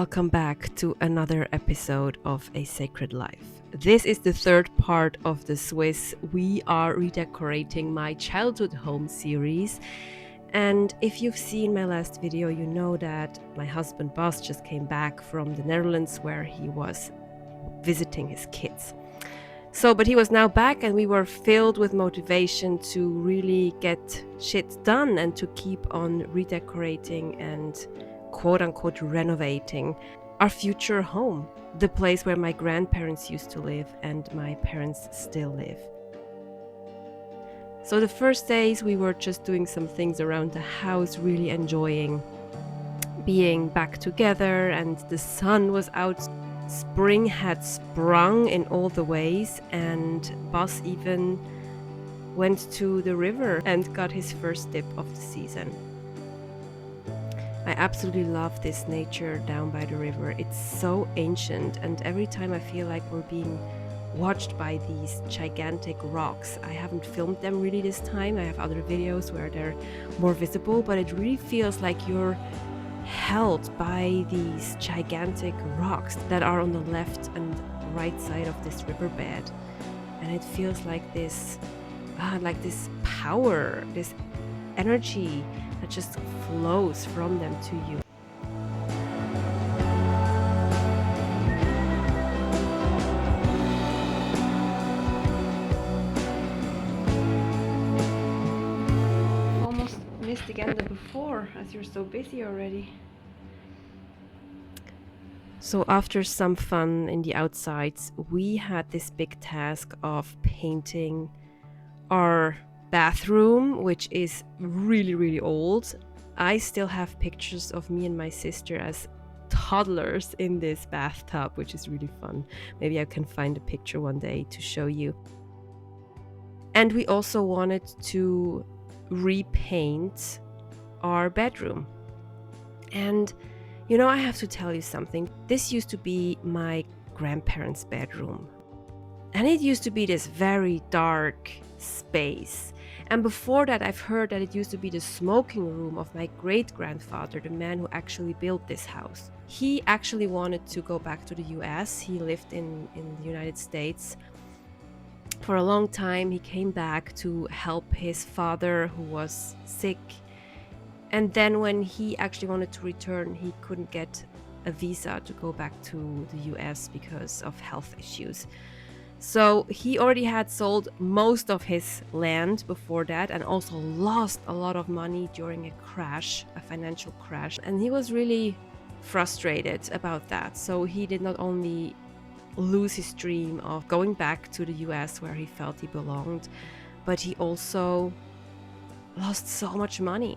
Welcome back to another episode of A Sacred Life. This is the third part of the Swiss We Are Redecorating My Childhood Home series. And if you've seen my last video, you know that my husband Bas just came back from the Netherlands where he was visiting his kids. But he was now back and we were filled with motivation to really get shit done and to keep on redecorating and quote-unquote renovating our future home, the place where my grandparents used to live and my parents still live. So the first days we were just doing some things around the house, really enjoying being back together, and the sun was out. Spring had sprung in all the ways, and Bas even went to the river and got his first dip of the season. I absolutely love this nature down by the river. It's so ancient, and every time I feel like we're being watched by these gigantic rocks. I haven't filmed them really this time. I have other videos where they're more visible, but it really feels like you're held by these gigantic rocks that are on the left and right side of this riverbed. And it feels like this power, this energy that just flows from them to you. Almost missed again the before, as you're so busy already. So after some fun in the outsides, we had this big task of painting our bathroom, which is really old. I still have pictures of me and my sister as toddlers in this bathtub, which is really fun. Maybe I can find a picture one day to show you. And we also wanted to repaint our bedroom. And you know, I have to tell you something. This used to be my grandparents' bedroom. And it used to be this very dark space. And before that, I've heard that it used to be the smoking room of my great-grandfather, the man who actually built this house. He actually wanted to go back to the US. He lived in the United States for a long time. He came back to help his father, who was sick. And then when he actually wanted to return, he couldn't get a visa to go back to the US because of health issues. So he already had sold most of his land before that, and also lost a lot of money during a financial crash. And he was really frustrated about that. So he did not only lose his dream of going back to the US where he felt he belonged, but he also lost so much money.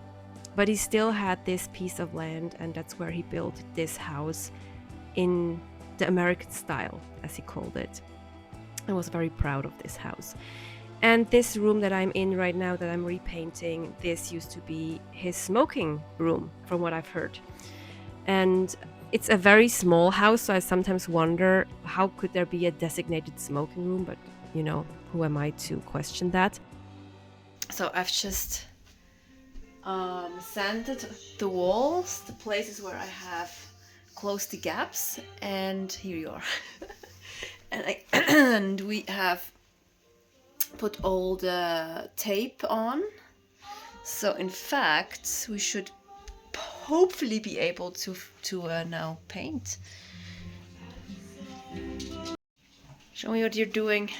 But he still had this piece of land, and that's where he built this house in the American style, as he called it. I was very proud of this house. And this room that I'm in right now, that I'm repainting, this used to be his smoking room, from what I've heard. And it's a very small house, so I sometimes wonder, how could there be a designated smoking room? But, you know, who am I to question that? So I've just sanded the walls, the places where I have closed the gaps, and here you are. And we have put all the tape on. So in fact, we should hopefully be able to now paint. Show me what you're doing.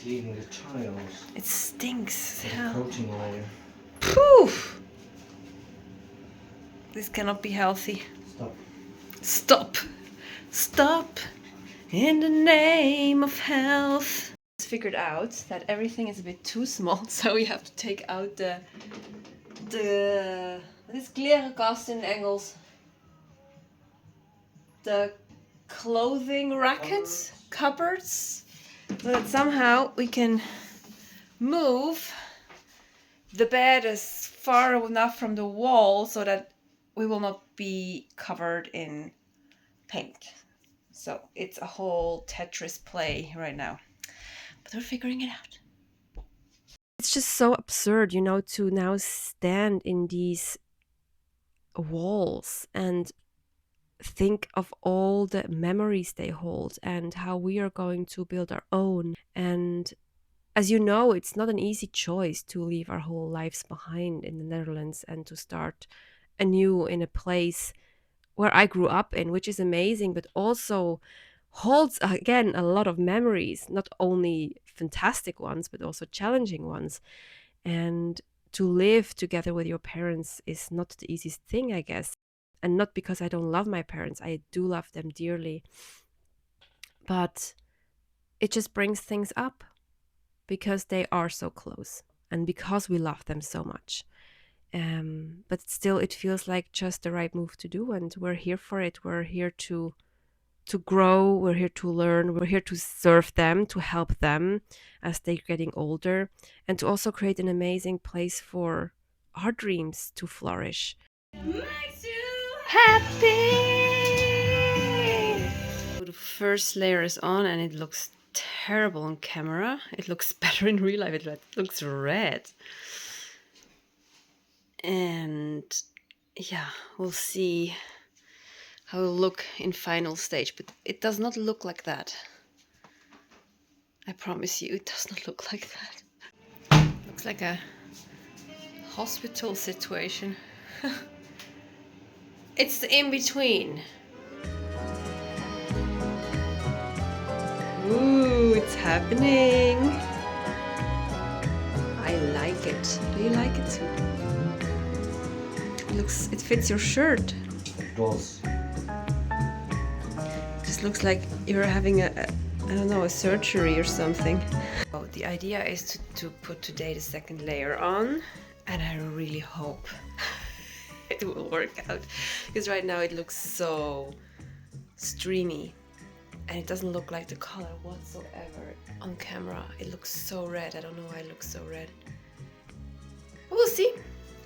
Cleaning the tiles. It stinks. Coating layer. Poof! This cannot be healthy. Stop. Stop! In the name of health. I figured out that everything is a bit too small, so we have to take out the wat is klerenkast in Engels? The clothing rackets, cupboards, so that somehow we can move the bed is far enough from the wall so that we will not be covered in paint. So it's a whole Tetris play right now. But we're figuring it out. It's just so absurd, you know, to now stand in these walls and think of all the memories they hold and how we are going to build our own. And as you know, it's not an easy choice to leave our whole lives behind in the Netherlands and to start anew in a place where I grew up in, which is amazing, but also holds again a lot of memories, not only fantastic ones, but also challenging ones. And to live together with your parents is not the easiest thing, I guess. And not because I don't love my parents, I do love them dearly. But it just brings things up because they are so close and because we love them so much. But still, it feels like just the right move to do, and we're here for it. We're here to grow. We're here to learn. We're here to serve them, to help them as they're getting older, and to also create an amazing place for our dreams to flourish. Makes you happy. So the first layer is on, and it looks terrible on camera. It looks better in real life. It looks red. And yeah, we'll see how it'll look in final stage, but it does not look like that. I promise you, it does not look like that. Looks like a hospital situation. It's the in-between. Ooh, it's happening. I like it. Do you like it too? It fits your shirt. It does. Just looks like you're having I don't know, a surgery or something. So the idea is to put today the second layer on, and I really hope it will work out, because right now it looks so streamy and it doesn't look like the color whatsoever on camera. It looks so red. I don't know why it looks so red. But we'll see.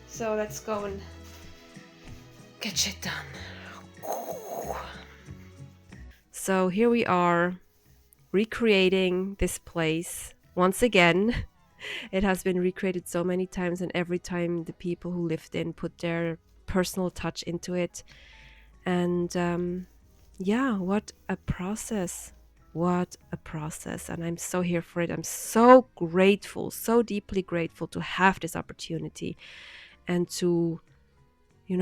So let's go and get shit done. So here we are, recreating this place once again. It has been recreated so many times, and every time the people who lived in put their personal touch into it. And yeah, what a process. What a process. And I'm so here for it. I'm so grateful, so deeply grateful to have this opportunity and to,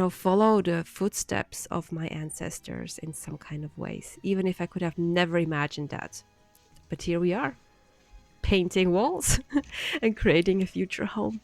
follow the footsteps of my ancestors in some kind of ways, even if I could have never imagined that. But here we are, painting walls and creating a future home.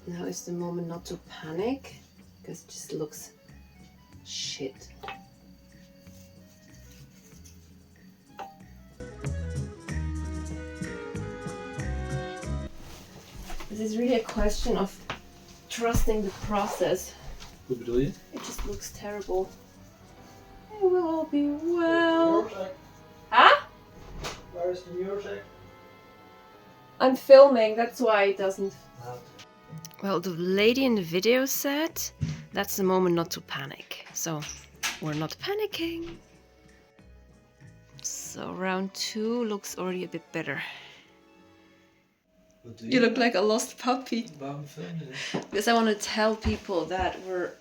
Now is the moment not to panic, because it just looks shit. This is really a question of trusting the process. Hoe bedoel je? It just looks terrible. It will all be well. Huh? Where is the music? I'm filming, that's why it doesn't. Well, the lady in the video said that's the moment not to panic. So we're not panicking. So round 2 looks already a bit better. You look like a lost puppy. Waarom film je dit? Because I want to tell people that we're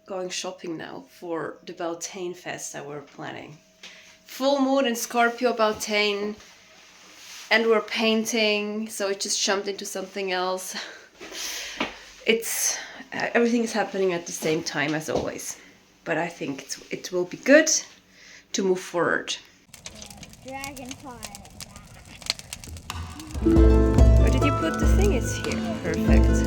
going shopping now for the Beltane Fest that we're planning. Full moon in Scorpio Beltane, and we're painting, so it just jumped into something else. Everything is happening at the same time as always, but I think it will be good to move forward. Dragonfly. Where did you put the thing? It's here. Perfect.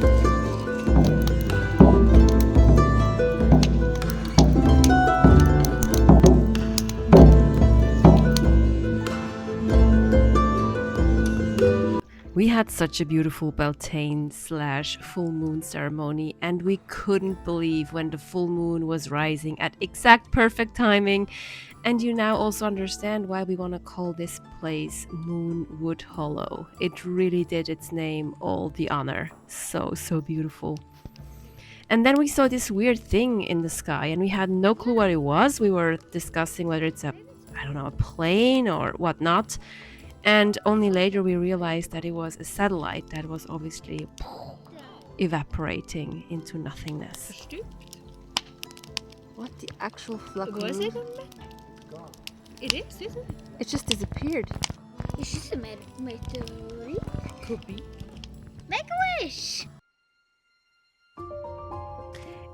We had such a beautiful Beltane / full moon ceremony, and we couldn't believe when the full moon was rising at exact perfect timing. And you now also understand why we want to call this place Moonwood Hollow. It really did its name all the honor. So beautiful. And then we saw this weird thing in the sky, and we had no clue what it was. We were discussing whether it's I don't know, a plane or whatnot. And only later we realized that it was a satellite that was obviously evaporating into nothingness. Förstupt. What the actual fuck? Går det att se den med? It is, isn't it? It just disappeared. It's just a meteorite. Could be. Make a wish!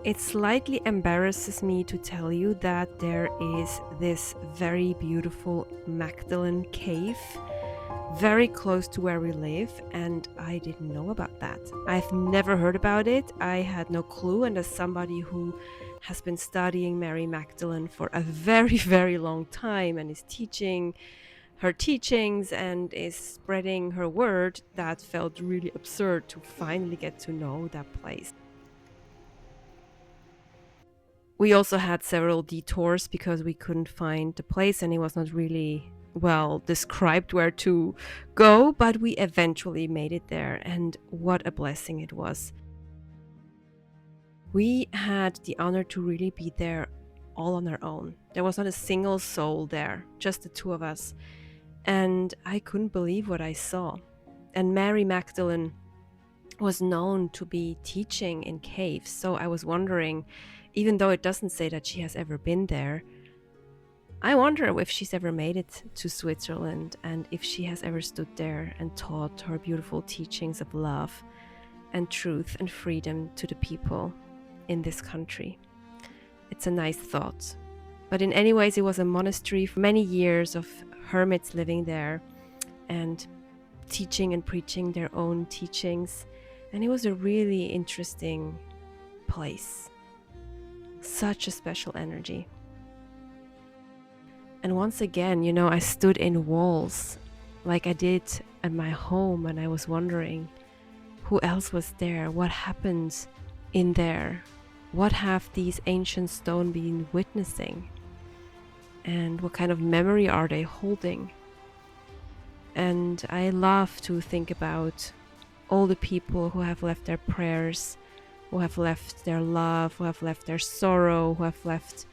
It slightly embarrasses me to tell you that there is this very beautiful Magdalene cave very close to where we live, and I didn't know about that. I've never heard about it. I had no clue, and as somebody who has been studying Mary Magdalene for a very, very long time and is teaching her teachings and is spreading her word, that felt really absurd to finally get to know that place. We also had several detours because we couldn't find the place, and it was not really well described where to go, but we eventually made it there, and what a blessing it was. We had the honor to really be there all on our own. There was not a single soul there, just the two of us, and I couldn't believe what I saw. And Mary Magdalene was known to be teaching in caves, so I was wondering, even though it doesn't say that she has ever been there, I wonder if she's ever made it to Switzerland and if she has ever stood there and taught her beautiful teachings of love and truth and freedom to the people in this country. It's a nice thought. But in any ways, it was a monastery for many years of hermits living there and teaching and preaching their own teachings. And it was a really interesting place. Such a special energy. And once again, you know, I stood in walls like I did at my home, and I was wondering who else was there, what happened in there, what have these ancient stone been witnessing, and what kind of memory are they holding. And I love to think about all the people who have left their prayers, who have left their love, who have left their sorrow, who have left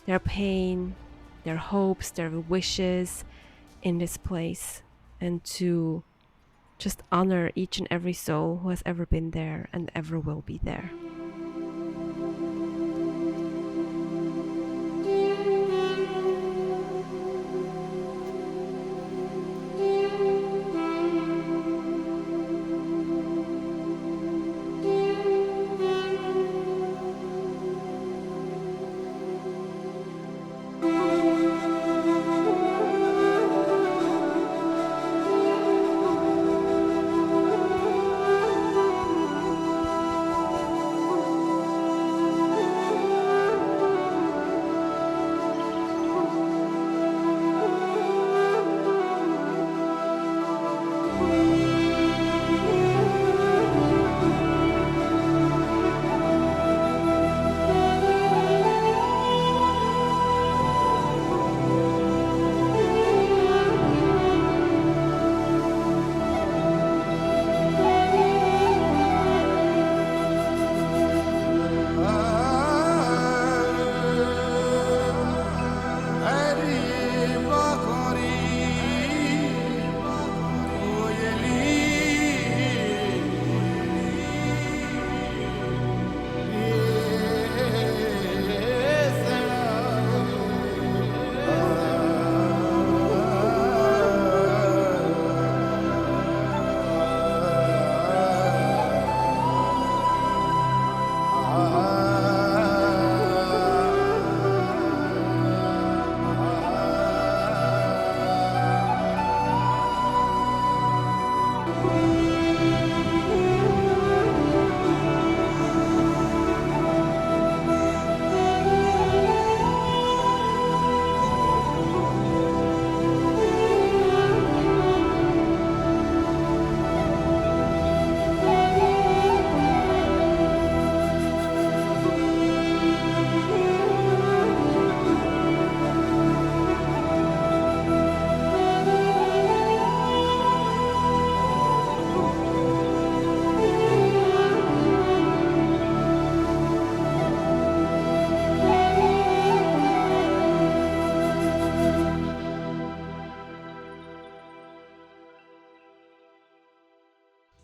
their pain, their hopes, their wishes in this place, and to just honor each and every soul who has ever been there and ever will be there.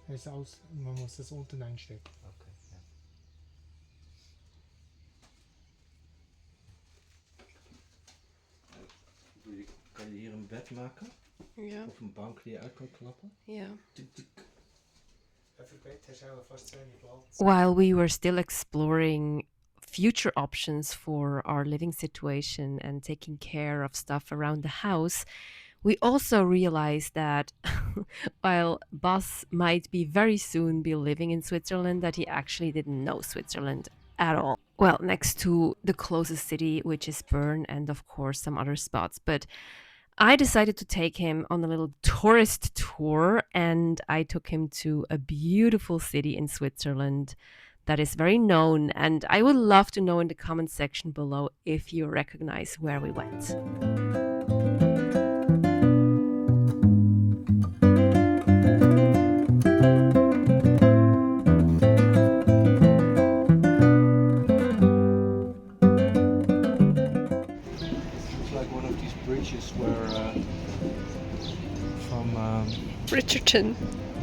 Man muss das unten einstecken. Okay, ja. Kan je hier een bed maken? Ja. Of een bank die je uit kan klappen? Ja. Tik, tik. Für Bett hast du auch fast zu wenig Platz. While we were still exploring future options for our living situation and taking care of stuff around the house, we also realized that while Bas might be very soon be living in Switzerland, that he actually didn't know Switzerland at all. Well, next to the closest city, which is Bern, and of course some other spots. But I decided to take him on a little tourist tour, and I took him to a beautiful city in Switzerland that is very known. And I would love to know in the comment section below if you recognize where we went. It's like one of these bridges where from Richardson.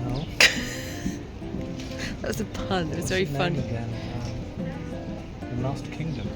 no. That was a pun. It was What's very the name funny. again? The Last Kingdom.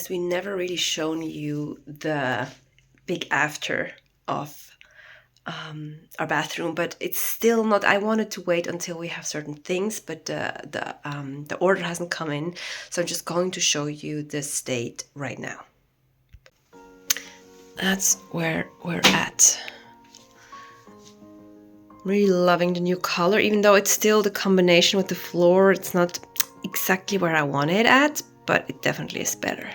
We never really shown you the big after of our bathroom, but it's still not. I wanted to wait until we have certain things, but the order hasn't come in, so I'm just going to show you the state right now. That's where we're at. Really loving the new color, even though it's still the combination with the floor. It's not exactly where I want it at, but it definitely is better.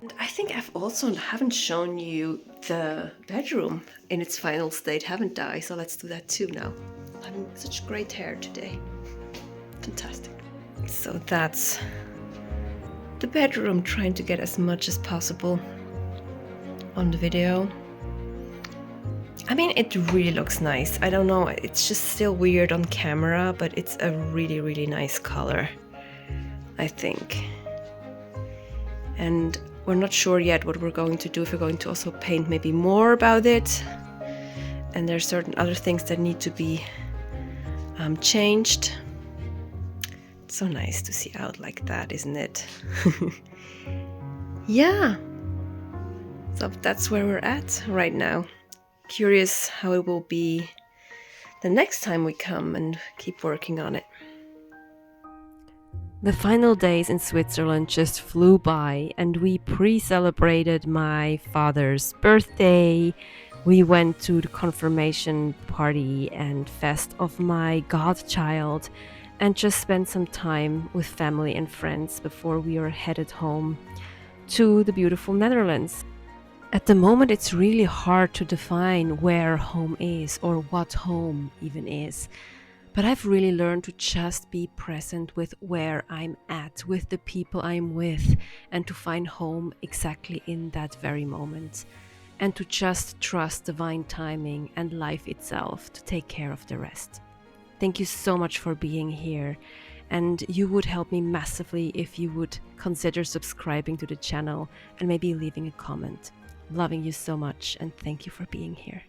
And I think I've also haven't shown you the bedroom in its final state, haven't I? So let's do that too now. I'm having such great hair today. Fantastic. So that's the bedroom, trying to get as much as possible on the video. I mean, it really looks nice. I don't know, it's just still weird on camera, but it's a really, really nice color, I think. And we're not sure yet what we're going to do, if we're going to also paint maybe more about it. And there's certain other things that need to be changed. It's so nice to see out like that, isn't it? Yeah. So that's where we're at right now. Curious how it will be the next time we come and keep working on it. The final days in Switzerland just flew by, and we pre-celebrated my father's birthday. We went to the confirmation party and fest of my godchild, and just spent some time with family and friends before we were headed home to the beautiful Netherlands. At the moment, it's really hard to define where home is or what home even is. But I've really learned to just be present with where I'm at, with the people I'm with, and to find home exactly in that very moment. And to just trust divine timing and life itself to take care of the rest. Thank you so much for being here. And you would help me massively if you would consider subscribing to the channel and maybe leaving a comment. Loving you so much, and thank you for being here.